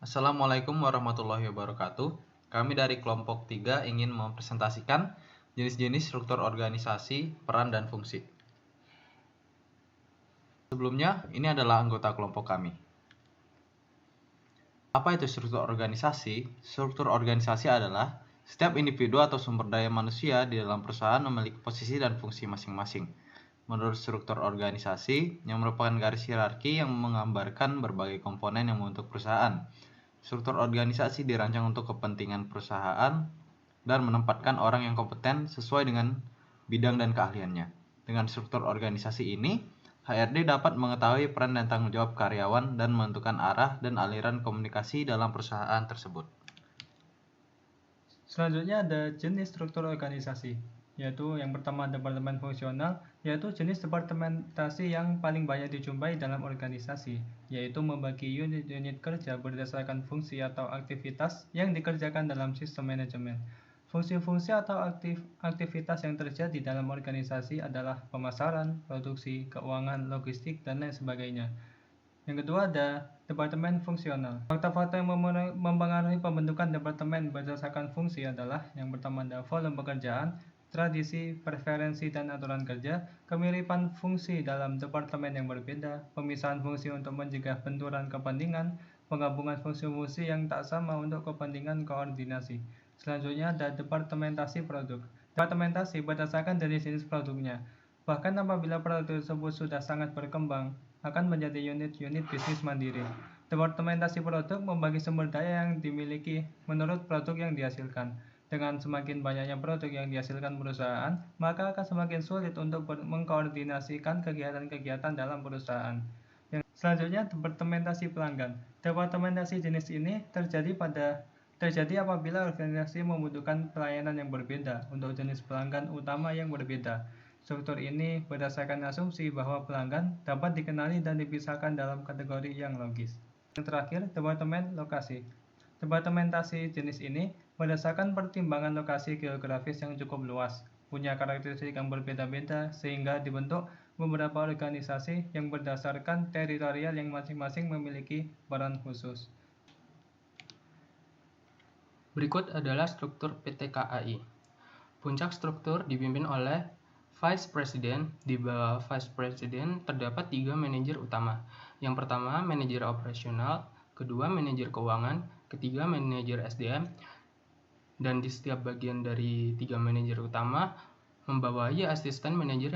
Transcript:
Assalamualaikum warahmatullahi wabarakatuh. Kami dari kelompok 3 ingin mempresentasikan jenis-jenis struktur organisasi, peran, dan fungsi. Sebelumnya, ini adalah anggota kelompok kami. Apa itu struktur organisasi? Struktur organisasi adalah setiap individu atau sumber daya manusia di dalam perusahaan memiliki posisi dan fungsi masing-masing. Menurut struktur organisasi, yang merupakan garis hierarki yang menggambarkan berbagai komponen yang membentuk perusahaan. Struktur organisasi dirancang untuk kepentingan perusahaan dan menempatkan orang yang kompeten sesuai dengan bidang dan keahliannya. Dengan struktur organisasi ini, HRD dapat mengetahui peran dan tanggung jawab karyawan dan menentukan arah dan aliran komunikasi dalam perusahaan tersebut. Selanjutnya ada jenis struktur organisasi, yaitu yang pertama departemen fungsional, yaitu jenis departementasi yang paling banyak dijumpai dalam organisasi, yaitu membagi unit-unit kerja berdasarkan fungsi atau aktivitas yang dikerjakan dalam sistem manajemen. Fungsi-fungsi atau aktivitas yang terjadi dalam organisasi adalah pemasaran, produksi, keuangan, logistik, dan lain sebagainya. Yang kedua ada departemen fungsional. Fakta-fakta yang mempengaruhi pembentukan departemen berdasarkan fungsi adalah yang pertama ada volume pekerjaan, tradisi, preferensi, dan aturan kerja, kemiripan fungsi dalam departemen yang berbeda, pemisahan fungsi untuk mencegah benturan kepentingan, penggabungan fungsi-fungsi yang tak sama untuk kepentingan koordinasi. Selanjutnya ada departementasi produk. Departementasi berdasarkan jenis-jenis produknya. Bahkan apabila produk tersebut sudah sangat berkembang, akan menjadi unit-unit bisnis mandiri. Departementasi produk membagi sumber daya yang dimiliki menurut produk yang dihasilkan. Dengan semakin banyaknya produk yang dihasilkan perusahaan, maka akan semakin sulit untuk mengkoordinasikan kegiatan-kegiatan dalam perusahaan. Selanjutnya, departementasi pelanggan. Departementasi jenis ini terjadi apabila organisasi membutuhkan pelayanan yang berbeda untuk jenis pelanggan utama yang berbeda. Struktur ini berdasarkan asumsi bahwa pelanggan dapat dikenali dan dipisahkan dalam kategori yang logis. Yang terakhir, departemen lokasi. Departementasi jenis ini berdasarkan pertimbangan lokasi geografis yang cukup luas, punya karakteristik yang berbeda-beda sehingga dibentuk beberapa organisasi yang berdasarkan teritorial yang masing-masing memiliki peran khusus. Berikut adalah struktur PT KAI. Puncak struktur dipimpin oleh Vice President. Di bawah Vice President terdapat 3 manajer utama. Yang pertama, manajer operasional, kedua, manajer keuangan, ketiga, manajer SDM. Dan di setiap bagian dari 3 manajer utama membawahi asisten manajer yang